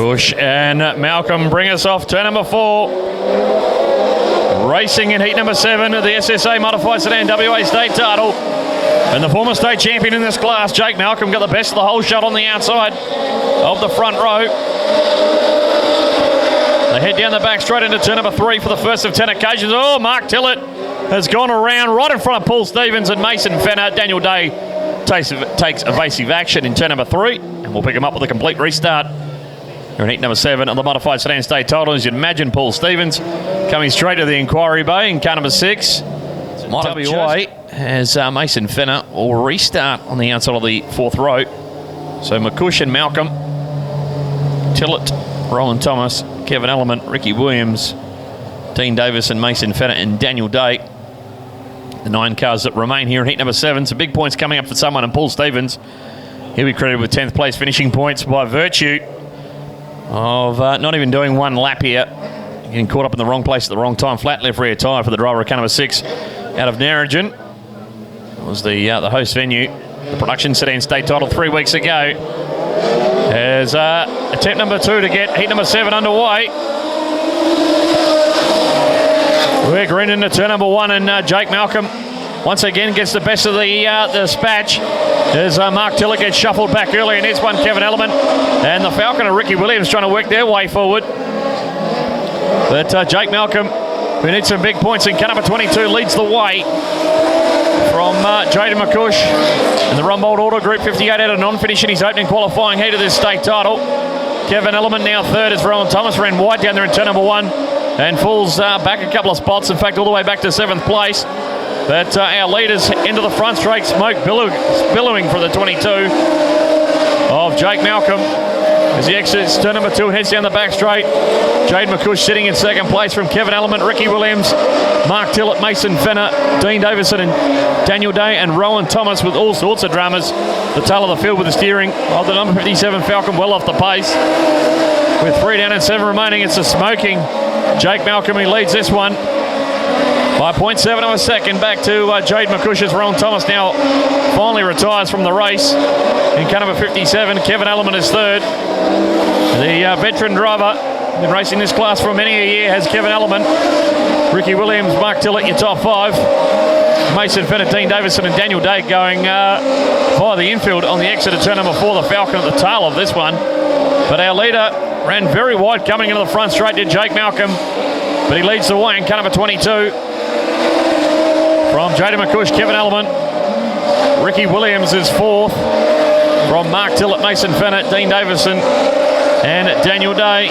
McCush and Malcolm bring us off turn number 4. Racing in heat number 7 of the SSA Modified Sedan WA State title. And the former state champion in this class, Jake Malcolm, got the best of the whole shot on the outside of the front row. They head down the back straight into turn number 3 for the first of 10 occasions. Oh, Mark Tillett has gone around right in front of Paul Stevens and Mason Fenner. Daniel Day takes evasive action in turn number 3, and we'll pick him up with a complete restart. Here in heat number 7 of the Modified Sedan State title. As you'd imagine, Paul Stevens coming straight to the inquiry bay in car number 6. WA as Mason Fenner will restart on the outside of the 4th row. So McCush and Malcolm, Tillett, Roland Thomas, Kevin Element, Ricky Williams, Dean Davis and Mason Fenner and Daniel Day. The 9 cars that remain here in heat number 7. Some big points coming up for someone, and Paul Stevens, he'll be credited with 10th place finishing points by virtue of not even doing one lap here. Getting caught up in the wrong place at the wrong time. Flat left rear tyre for the driver of car number 6 out of Narrogin. That was the host venue. The production Sedan State title 3 weeks ago. As attempt number 2 to get heat number 7 underway. We're green into turn number 1, and Jake Malcolm once again gets the best of the dispatch as Mark Tillett gets shuffled back early, and here's one Kevin Element and the Falcon of Ricky Williams trying to work their way forward. But Jake Malcolm, who needs some big points in car number 22, leads the way from Jaden McCush and the Rumbold Auto Group 58 out of non-finish in his opening qualifying heat of this state title. Kevin Element now 3rd as Rowan Thomas ran wide down there in turn number 1 and falls back a couple of spots, in fact all the way back to 7th place. But our leaders into the front straight, smoke billowing for the 22 of Jake Malcolm as he exits turn number 2 and heads down the back straight. Jade McCush sitting in 2nd place from Kevin Element, Ricky Williams, Mark Tillett, Mason Fenner, Dean Davison and Daniel Day and Rowan Thomas with all sorts of dramas. The tail of the field with the steering of the number 57 Falcon well off the pace. With 3 down and 7 remaining, it's a smoking Jake Malcolm. He leads this one by 0.7 of a second back to Jade McCush as Rowan Thomas now finally retires from the race. In car number 57, Kevin Element is 3rd. The veteran driver, been racing this class for many a year, has Kevin Element, Ricky Williams, Mark Tillett, your top 5. Mason Fenner, Dean Davison and Daniel Day going via the infield on the exit of turn number 4, the Falcon at the tail of this one. But our leader ran very wide coming into the front straight, did Jake Malcolm, but he leads the way in car number 22 from Jaden McCush, Kevin Element. Ricky Williams is 4th from Mark Tillett, Mason Fenner, Dean Davison and Daniel Day.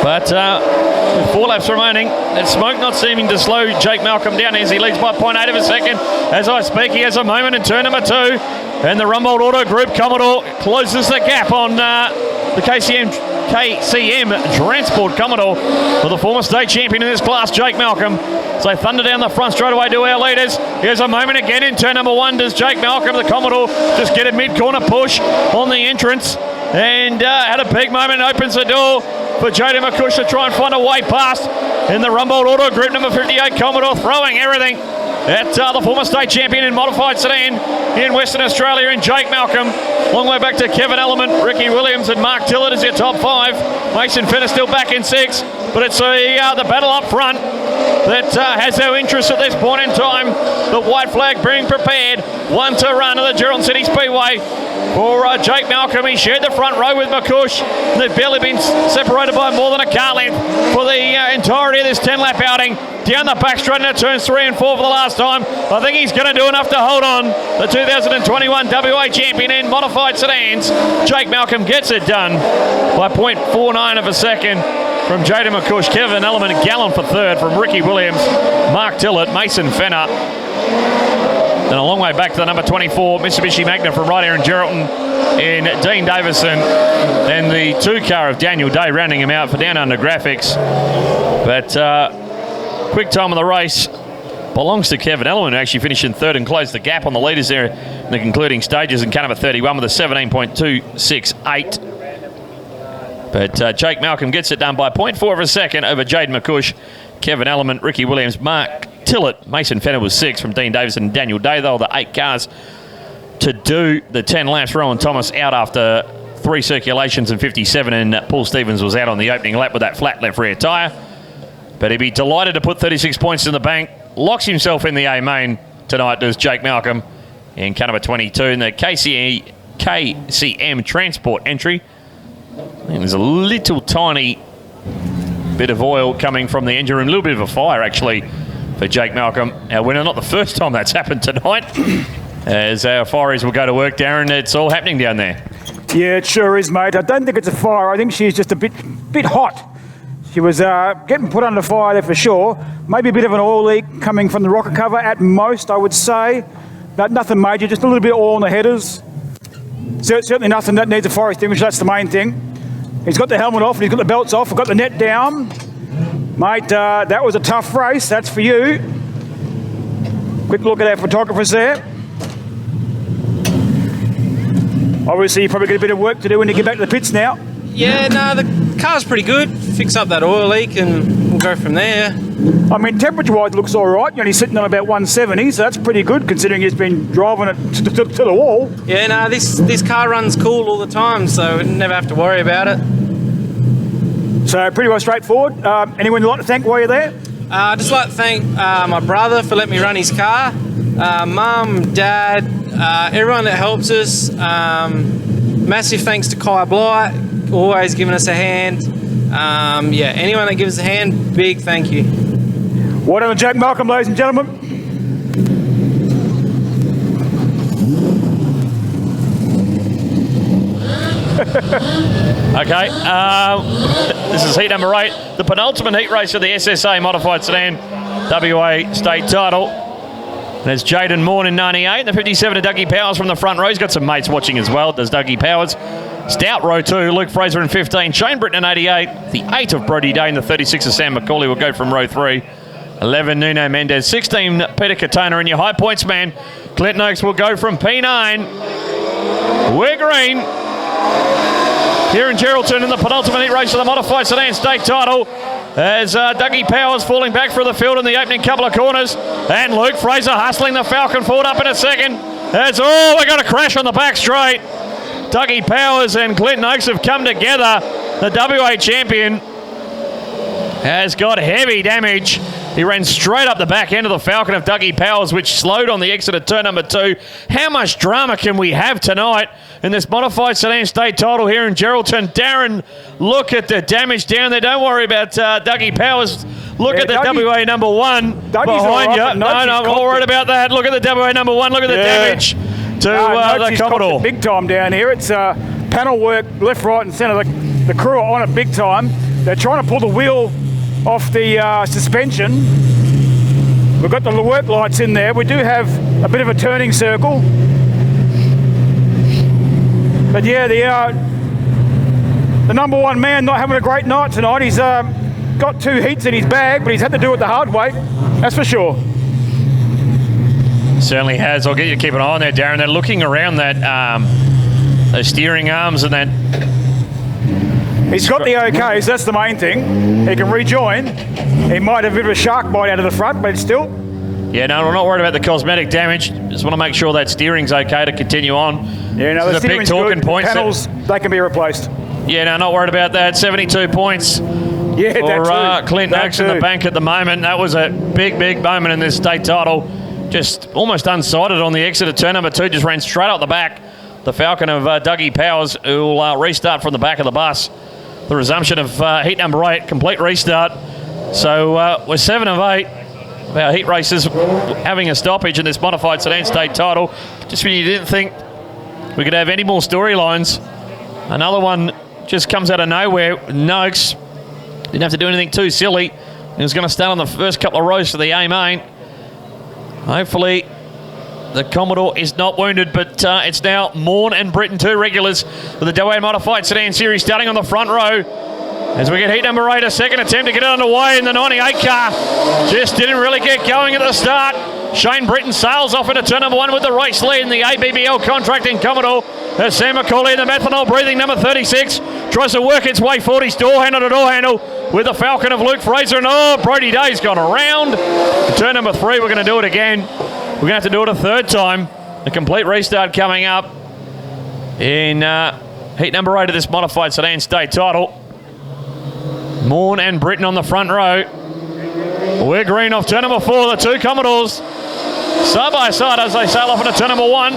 But with 4 laps remaining, that smoke not seeming to slow Jake Malcolm down as he leads by 0.8 of a second. As I speak, he has a moment in turn number 2, and the Rumbold Auto Group Commodore closes the gap on the KCM Transport Commodore for the former state champion in this class, Jake Malcolm. So thunder down the front straight away to our leaders. Here's a moment again in turn number 1. Does Jake Malcolm, the Commodore, just get a mid-corner push on the entrance? And had a big moment, opens the door for Jaden McCush to try and find a way past in the Rumbold Auto Group number 58 Commodore, throwing everything at the former state champion in modified sedan in Western Australia in Jake Malcolm. Long way back to Kevin Element, Ricky Williams and Mark Tillett as your top 5. Mason Fenner still back in 6, but it's the battle up front that has our interest at this point in time. The white flag being prepared. 1 to run at the Geraldton City Speedway for Jake Malcolm. He shared the front row with McCush. They've barely been separated by more than a car length for the entirety of this 10-lap outing. Down the back straight into turns 3 and 4 for the last time. I think he's going to do enough to hold on. The 2021 WA champion in modified sedans. Jake Malcolm gets it done by 0.49 of a second from Jaden McCush. Kevin Element Gallon for 3rd from Ricky Williams, Mark Tillett, Mason Fenner. Then a long way back to the number 24 Mitsubishi Magna from right here in Geraldton in Dean Davison. And the 2 car of Daniel Day rounding him out for Down Under Graphics. But quick time of the race belongs to Kevin Element, who actually finished in 3rd and closed the gap on the leaders there in the concluding stages in car number 31 with a 17.268. But Jake Malcolm gets it done by 0.4 of a second over Jaden McCush, Kevin Element, Ricky Williams, Mark Tillett, Mason Fenner was 6 from Dean Davison and Daniel Day. They were the 8 cars to do the 10 laps. Rowan Thomas out after 3 circulations and 57, and Paul Stevens was out on the opening lap with that flat left rear tyre. But he'd be delighted to put 36 points in the bank. Locks himself in the A main tonight, does Jake Malcolm in car number 22 in the KCM Transport entry. And there's a little tiny bit of oil coming from the engine room, a little bit of a fire actually for Jake Malcolm, our winner. Not the first time that's happened tonight. As our fireys will go to work, Darren, it's all happening down there. Yeah, it sure is, mate. I don't think it's a fire. I think she's just a bit hot. She was getting put under fire there for sure. Maybe a bit of an oil leak coming from the rocker cover at most, I would say. But nothing major, just a little bit of oil in the headers. Certainly nothing that needs a fire extinguisher, that's the main thing. He's got the helmet off and he's got the belts off. We've got the net down. Mate, that was a tough race, that's for you. Quick look at our photographers there. Obviously, you probably got a bit of work to do when you get back to the pits now. Yeah, no, the car's pretty good. Fix up that oil leak and we'll go from there. I mean, temperature-wise, it looks all right. You're only sitting on about 170, so that's pretty good considering he's been driving it to the wall. Yeah, no, this car runs cool all the time, so we never have to worry about it. So pretty well straightforward. Anyone you'd like to thank while you're there? I'd just like to thank my brother for letting me run his car. Mum, Dad, everyone that helps us. Massive thanks to Kai Blight, always giving us a hand. Yeah, anyone that gives us a hand, big thank you. Well done, Jack Malcolm, ladies and gentlemen. Okay, this is heat number 8, the penultimate heat race of the SSA Modified Sedan WA State title. There's Jaden Morn in 98, the 57 of Dougie Powers from the front row. He's got some mates watching as well, does Dougie Powers. Stout row 2, Luke Fraser in 15, Shane Britton in 88, the 8 of Brody Day and the 36 of Sam McCauley will go from row 3. 11, Nuno Mendez, 16, Peter Katona, and your high points man, Clint Noakes will go from P9. We're green. Here in Geraldton in the penultimate heat race of the Modified Sedan State title, as Dougie Powers falling back through the field in the opening couple of corners, and Luke Fraser hustling the Falcon forward up in a second. As we got a crash on the back straight. Dougie Powers and Clint Oakes have come together. The WA champion has got heavy damage. He ran straight up the back end of the Falcon of Dougie Powers, which slowed on the exit of turn number 2. How much drama can we have tonight in this Modified Sedan State title here in Geraldton? Darren, look at the damage down there. Don't worry about Dougie Powers. Look at the WA number 1 behind you. No, I'm not worried about that. Look at the WA number 1. Look at the damage to the Commodore. Big time down here. It's panel work left, right and centre. The crew are on it big time. They're trying to pull the wheel off the suspension. We've got the work lights in there. We do have a bit of a turning circle. But yeah, the number 1 man not having a great night tonight. He's got 2 heats in his bag, but he's had to do it the hard way. That's for sure. Certainly has. I'll get you to keep an eye on there, Darren. They're looking around that those steering arms and that. He's got the okay, so that's the main thing. He can rejoin. He might have a bit of a shark bite out of the front, but still. Yeah, no, we're not worried about the cosmetic damage. Just want to make sure that steering's okay to continue on. Yeah, no, the steering's good. Panels, they can be replaced. Yeah, no, not worried about that. 72 points yeah, for Clint Noakes in the bank at the moment. That was a big, big moment in this state title. Just almost unsighted on the exit of turn number 2. Just ran straight up the back. The Falcon of Dougie Powers, who will restart from the back of the bus. The resumption of heat number 8, complete restart. So we're 7 of 8 of our heat races having a stoppage in this Modified Sedan State title. Just when you didn't think we could have any more storylines, another one just comes out of nowhere. Noakes didn't have to do anything too silly. He was going to start on the first couple of rows for the A main. Hopefully the Commodore is not wounded, but it's now Morn and Britton, 2 regulars for the WA Modified Sedan Series, starting on the front row. As we get heat number 8, a second attempt to get it underway in the 98 car. Just didn't really get going at the start. Shane Britton sails off into turn number 1 with the race lead in the ABBL contracting Commodore. There's Sam McCauley in the methanol breathing number 36. Tries to work its way forward his door handle to door handle with the Falcon of Luke Fraser. And Brody Day's gone around. Turn number 3, we're going to do it again. We're going to have to do it a third time. A complete restart coming up in heat number 8 of this modified sedan state title. Morn and Britton on the front row. We're green off turn number 4, the two Commodores. Side by side as they sail off into turn number 1.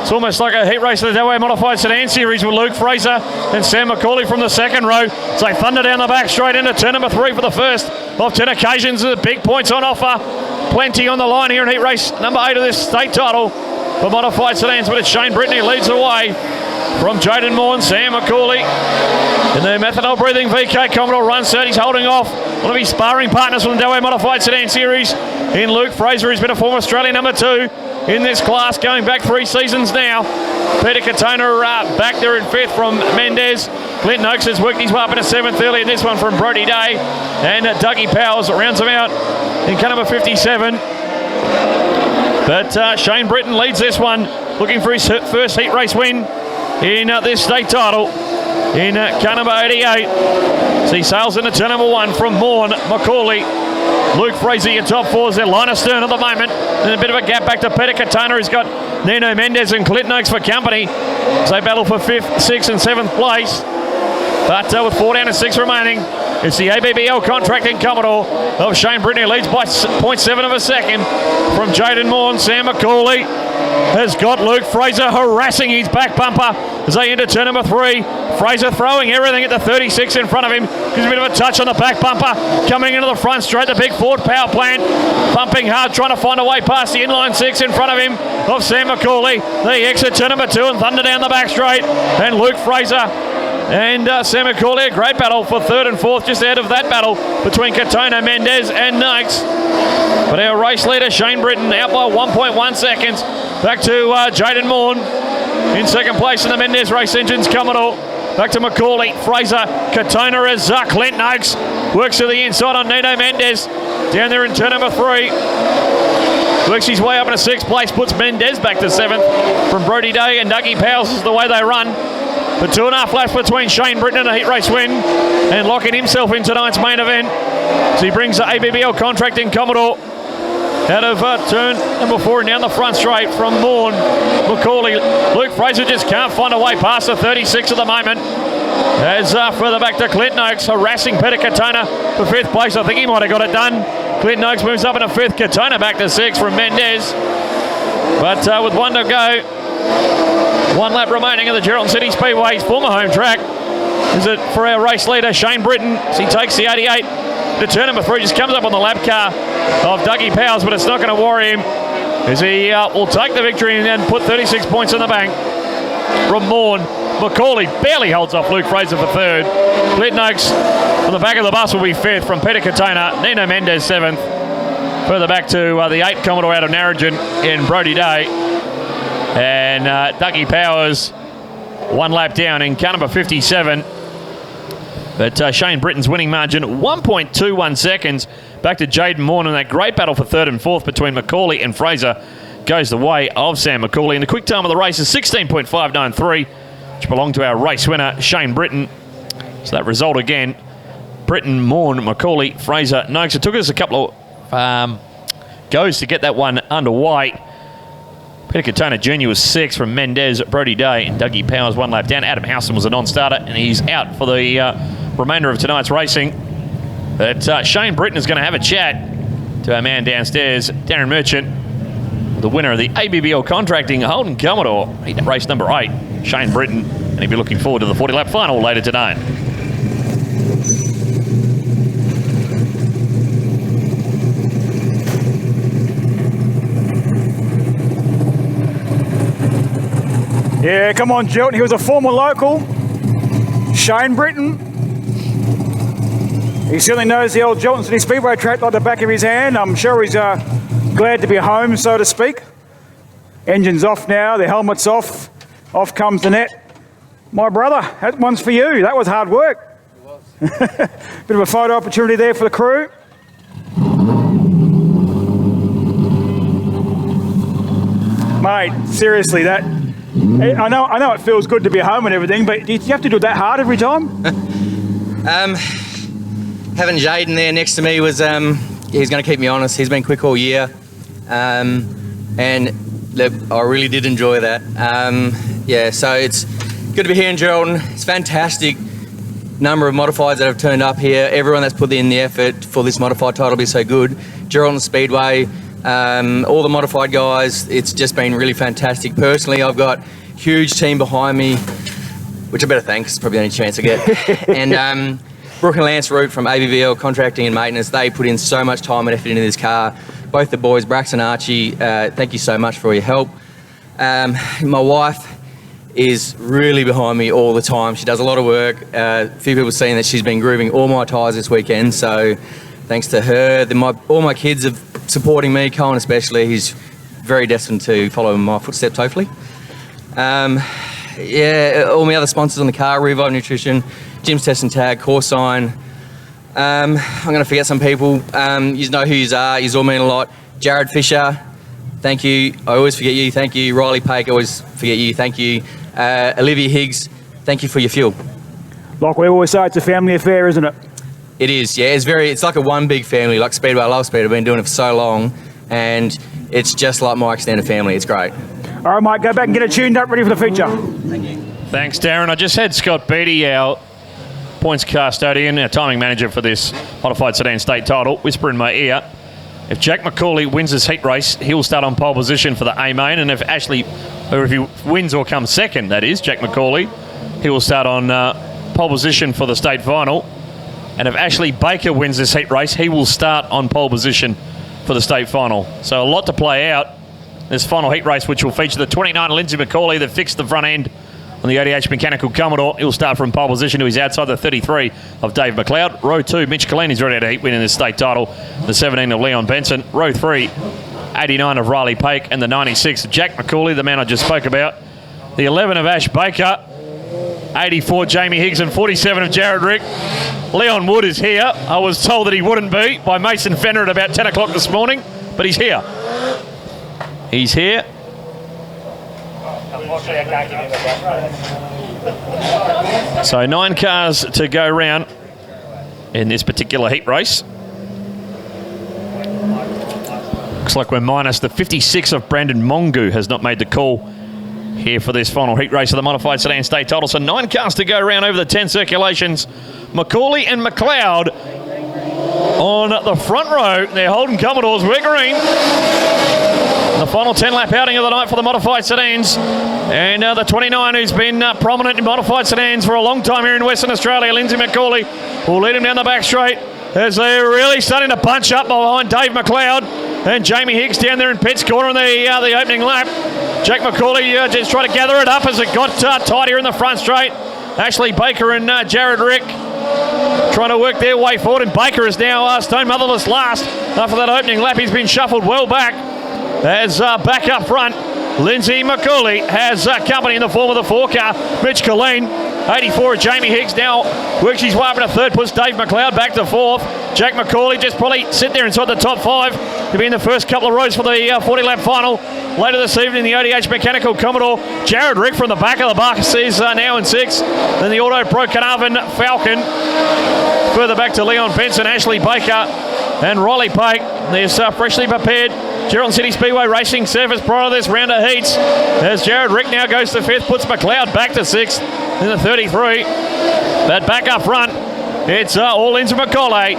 It's almost like a heat race of the Delaware Modified Sedan Series with Luke Fraser and Sam McCauley from the second row. So they thunder down the back straight into turn number 3 for the first of 10 occasions. The big points on offer. Plenty on the line here in heat race number 8 of this state title for modified sedans, but it's Shane Britton who leads the way from Jaden Moore and Sam McCauley. In the methanol breathing VK Commodore run set, he's holding off one of his sparring partners from the Delaware Modified Sedan Series in Luke Fraser. He's been a former Australian number 2 in this class, going back 3 seasons now. Peter Katona back there in 5th from Mendez. Clinton Oakes has worked his way up into 7th early in this one from Brody Day. And Dougie Powers rounds him out in car number 57. But Shane Britton leads this one, looking for his first heat race win in this state title in car number 88. So he sails into turn number 1 from Morn, McCauley, Luke Fraser, your top 4s. They're line astern at the moment. And a bit of a gap back to Peter Katona. He's got Nino Mendez and Clinton Oakes for company. So they battle for 5th, 6th and 7th place. But with 4 down to 6 remaining, it's the ABBL contracting Commodore of Shane Britton, who leads by 0.7 of a second from Jaden Moore. And Sam McCauley has got Luke Fraser harassing his back bumper as they enter turn number 3. Fraser throwing everything at the 36 in front of him. Gives a bit of a touch on the back bumper. Coming into the front straight, the big Ford power plant. Pumping hard, trying to find a way past the inline 6 in front of him of Sam McCauley. They exit turn number 2 and thunder down the back straight. And Luke Fraser and Sam McCauley, a great battle for 3rd and 4th, just ahead of that battle between Katona, Mendez and Noakes. But our race leader, Shane Britton, out by 1.1 seconds. Back to Jaden Morn in 2nd place in the Mendez Race Engines Commodore. Back to McCauley, Fraser, Katona as Clinton Oakes works to the inside on Nino Mendez. Down there in turn number 3. Works his way up into 6th place, puts Mendez back to 7th from Brody Day and Dougie Powers is the way they run. The 2.5 laps between Shane Britton and a heat race win and locking himself in tonight's main event. So he brings the ABBL contracting Commodore out of turn number 4 and down the front straight from Morn, McCauley. Luke Fraser just can't find a way past the 36 at the moment. As further back to Clinton Oakes, harassing Peter Katona for 5th place. I think he might have got it done. Clinton Oakes moves up into 5th, Katona back to 6th from Mendez. But with 1 to go, 1 lap remaining of the Geraldton City Speedway's former home track. Is it for our race leader, Shane Britton, as he takes the 88. The turn number 3 just comes up on the lap car of Dougie Powers, but it's not going to worry him as he will take the victory and put 36 points in the bank. From Morn, McCauley barely holds off Luke Fraser for 3rd. Clinton Oakes on the back of the bus will be 5th from Peter Katona. Nino Mendez 7th. Further back to the 8 Commodore out of Narrogin in Brody Day. And Dougie Powers 1 lap down in car number 57. But Shane Britton's winning margin 1.21 seconds. Back to Jaden Moore, and that great battle for 3rd and 4th between McCauley and Fraser goes the way of Sam McCauley. And the quick time of the race is 16.593, which belonged to our race winner, Shane Britton. So that result again, Britton, Moore, McCauley, Fraser, Noakes. It took us a couple of goes to get that one underway. Peter Katona Jr. was 6th from Mendez, Brody Day, and Dougie Powers 1 lap down. Adam Howson was a non-starter, and he's out for the remainder of tonight's racing. But Shane Britton is going to have a chat to our man downstairs, Darren Merchant, the winner of the ABBL Contracting Holden Commodore, race number 8, Shane Britton, and he'll be looking forward to the 40-lap final later today. Yeah, come on, Geraldton. He was a former local. Shane Britton. He certainly knows the old Geraldton City Speedway track like the back of his hand. I'm sure he's glad to be home, so to speak. Engine's off now, the helmet's off. Off comes the net. My brother, that one's for you. That was hard work. It was. Bit of a photo opportunity there for the crew. Mate, seriously, that... I know it feels good to be home and everything, but do you have to do that hard every time? Having Jaden there next to me was, he's going to keep me honest. He's been quick all year. And I really did enjoy that. Yeah, so it's good to be here in Geraldton. It's fantastic number of modifieds that have turned up here. Everyone that's put in the effort for this modified title to be so good. Geraldton Speedway, all the modified guys, it's just been really fantastic. Personally, I've got a huge team behind me, which I better thank, 'cause it's probably the only chance I get. And Brooke and Lance Root from ABVL Contracting and Maintenance, they put in so much time and effort into this car. Both the boys, Brax and Archie, thank you so much for your help. My wife is really behind me all the time. She does a lot of work. A few people saying that she's been grooving all my tyres this weekend, so thanks to her. All my kids are supporting me, Cohen especially. He's very destined to follow in my footsteps, hopefully. Yeah, all my other sponsors on the car, Revive Nutrition, Jim's Test and Tag, Coursign. I'm going to forget some people. You know who you are. You all mean a lot. Jared Fisher, thank you. I always forget you. Thank you. Riley Pake, I always forget you. Thank you. Olivia Higgs, thank you for your fuel. Like we always say, it's a family affair, isn't it? It is, yeah. It's like a one big family, like Speedway. I love Speedway. I've been doing it for so long, and it's just like my extended family. It's great. All right, mate, go back and get it tuned up, ready for the feature. Thank you. Thanks, Darren. I just had Scott Beattie, our points custodian, our timing manager for this modified sedan state title, whisper in my ear. If Jack McCauley wins this heat race, he'll start on pole position for the A main, and if he wins or comes second, that is, Jack McCauley, he will start on pole position for the state final. And if Ashley Baker wins this heat race, he will start on pole position for the state final. So a lot to play out. This final heat race, which will feature the 29 Lindsay McCauley that fixed the front end on the ODH Mechanical Commodore. He'll start from pole position to his outside, the 33 of Dave McLeod. Row 2, Mitch Colleen's ready to heat win in this state title. The 17 of Leon Benson. Row 3, 89 of Riley Pake, and the 96 of Jack McCauley, the man I just spoke about. The 11 of Ash Baker, 84 Jamie Higgs, and 47 of Jared Rick. Leon Wood is here. I was told that he wouldn't be by Mason Fenner at about 10 o'clock this morning, but he's here. He's here. So 9 cars to go round in this particular heat race. Looks like we're minus the 56 of Brandon Mongu has not made the call here for this final heat race of the modified sedan state title. So 9 cars to go around over the 10 circulations. McCauley and McLeod on the front row. They're holding Commodores. We're green. The final 10-lap outing of the night for the modified sedans. And the 29 who's been prominent in modified sedans for a long time here in Western Australia, Lindsay McCauley, will lead him down the back straight as they're really starting to bunch up behind Dave McLeod and Jamie Higgs down there in Pitt's corner in the opening lap. Jack McCauley just trying to gather it up as it got tighter in the front straight. Ashley Baker and Jared Rick trying to work their way forward, and Baker is now stone motherless last. After that opening lap, he's been shuffled well back. As back up front, Lindsay McCauley has company in the form of the 4-car, Mitch Colleen. 84 of Jamie Higgs now works his way up into third, puts Dave McLeod back to fourth. Jack McCauley just probably sit there inside the top 5 to be in the first couple of rows for the 40-lap final. Later this evening, the ODH Mechanical Commodore, Jared Rick from the back of the bus is now in 6th. Then the Auto Pro Carnarvon Falcon. Further back to Leon Benson, Ashley Baker and Riley Pake. There's freshly prepared Geraldton City Speedway Racing surface prior to this round of heats. As Jared Rick now goes to 5th, puts McLeod back to 6th in the 33. But back up front, it's all Lindsay McCauley.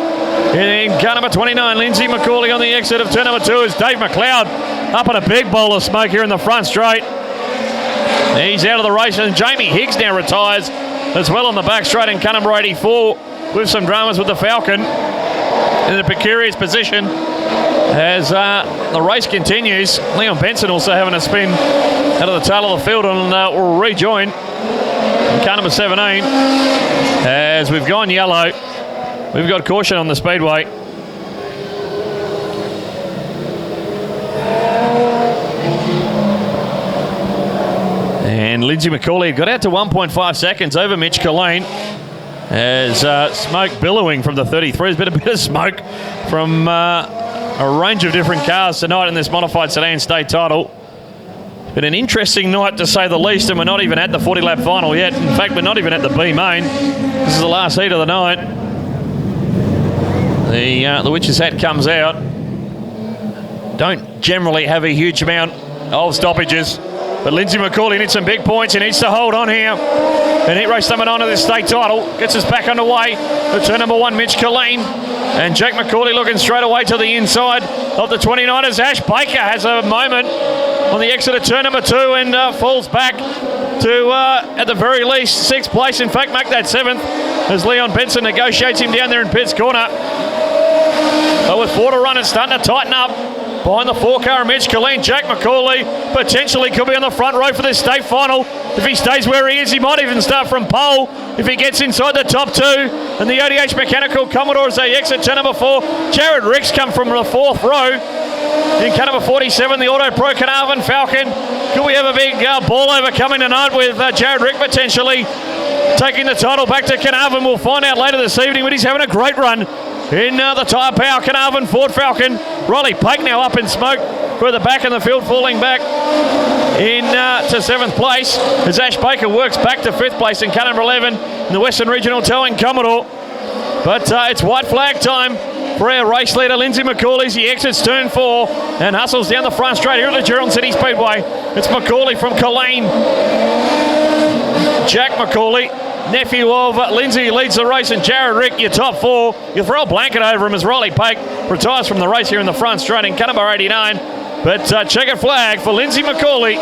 In car number 29, Lindsay McCauley on the exit of turn number 2 is Dave McLeod up in a big bowl of smoke here in the front straight. He's out of the race, and Jamie Higgs now retires as well on the back straight in car number 84 with some dramas with the Falcon in a precarious position. As the race continues, Leon Benson also having a spin out of the tail of the field and will rejoin in car number 17. As we've gone yellow, we've got caution on the speedway. And Lindsay McCauley got out to 1.5 seconds over Mitch Colleen. As smoke billowing from the 33. There's been a bit of smoke from a range of different cars tonight in this modified sedan state title. Been an interesting night to say the least, and we're not even at the 40-lap final yet. In fact, we're not even at the B main. This is the last heat of the night. The Witch's Hat comes out. Don't generally have a huge amount of stoppages. But Lindsay McCauley needs some big points. He needs to hold on here. And heat race number 9 of this state title gets us back underway. The turn number 1, Mitch Colleen. And Jake McCauley looking straight away to the inside of the 29ers. Ash Baker has a moment on the exit of turn number 2 and falls back to, at the very least, 6th place. In fact, make that 7th as Leon Benson negotiates him down there in Pitt's corner. But with 4 to run, it's starting to tighten up. Behind the 4-car of Mitch Colleen, Jack McCauley potentially could be on the front row for this state final. If he stays where he is, he might even start from pole if he gets inside the top 2. And the ODH Mechanical Commodore as they exit turn number 4. Jared Ricks come from the 4th row. In car number 47, the Auto Pro Carnarvon Falcon. Could we have a big ball over coming tonight with Jared Rick potentially taking the title back to Carnarvon? We'll find out later this evening, but he's having a great run in the Tyre Power Carnarvon Ford Falcon. Riley Pake now up in smoke further back in the field, falling back in to 7th place as Ash Baker works back to 5th place in car number 11 in the Western Regional Towing Commodore. But it's white flag time for our race leader, Lindsay McCauley, as he exits turn 4 and hustles down the front straight here at the Geraldton City Speedway. It's McCauley from Colleen. Jack McCauley, nephew of Lindsay, leads the race, and Jared Rick, your top 4. You throw a blanket over him as Riley Pake retires from the race here in the front straight in car number 89. But checkered flag for Lindsay McCauley.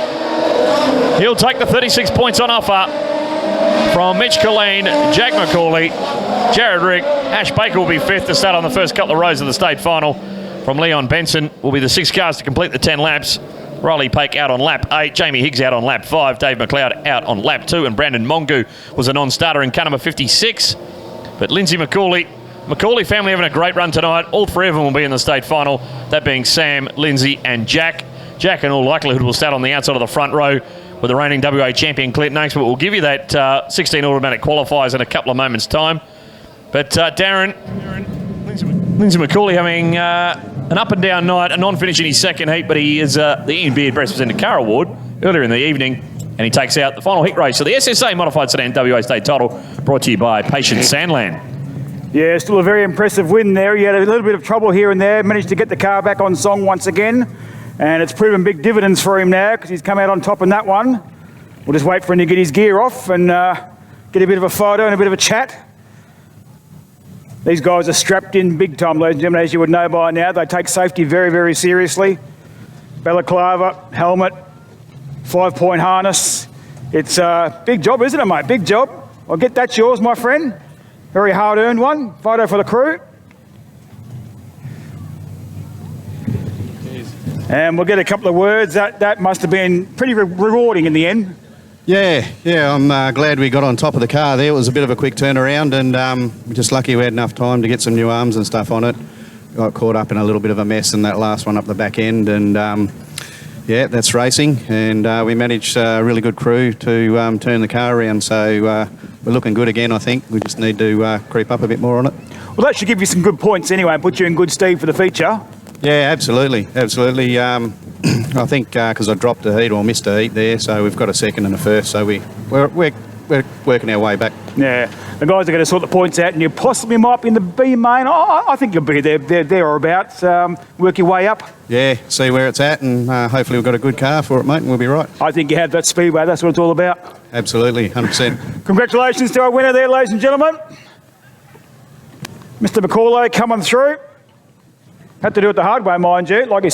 He'll take the 36 points on offer from Mitch Colleen, Jack McCauley, Jared Rick. Ash Baker will be 5th to start on the first couple of rows of the state final. From Leon Benson will be the 6 cars to complete the 10 laps. Riley Pake out on lap 8, Jamie Higgs out on lap 5, Dave McLeod out on lap 2, and Brandon Mongu was a non-starter in car number 56. But Lindsay McCauley family having a great run tonight. All 3 of them will be in the state final, that being Sam, Lindsay and Jack. Jack in all likelihood will start on the outside of the front row with the reigning WA champion Clinton Oakes, but we'll give you that 16 automatic qualifiers in a couple of moments' time. But Darren, Lindsay McCauley having an up and down night, a non-finish in his second heat, but he is the Ian Beard Best Presented Car Award earlier in the evening, and he takes out the final heat race. So the SSA Modified Sedan WA State title brought to you by Patient Sandland. Yeah, still a very impressive win there. He had a little bit of trouble here and there, managed to get the car back on song once again, and it's proven big dividends for him now because he's come out on top in that one. We'll just wait for him to get his gear off and get a bit of a photo and a bit of a chat. These guys are strapped in big time, ladies and gentlemen, as you would know by now. They take safety very, very seriously. Balaclava, helmet, 5-point harness. It's a big job, isn't it, mate? Big job. I'll get that's yours, my friend. Very hard-earned one. Photo for the crew. And we'll get a couple of words. That must have been pretty rewarding in the end. Yeah, I'm glad we got on top of the car there. It was a bit of a quick turnaround, and we're just lucky we had enough time to get some new arms and stuff on it. Got caught up in a little bit of a mess in that last one up the back end, and yeah, that's racing. And we managed a really good crew to turn the car around, so we're looking good again, I think. We just need to creep up a bit more on it. Well, that should give you some good points anyway and put you in good stead for the feature. Yeah, absolutely. I think because I dropped a heat or missed a heat there, so we've got a second and a first, so we're working our way back. Yeah, the guys are going to sort the points out, and you possibly might be in the B main. I think you'll be there or abouts. Work your way up. Yeah, see where it's at, and hopefully we've got a good car for it, mate, and we'll be right. I think you have that Speedway. That's what it's all about. Absolutely, 100%. Congratulations to our winner there, ladies and gentlemen. Mr. McCauley coming through. Had to do it the hard way, mind you. Like he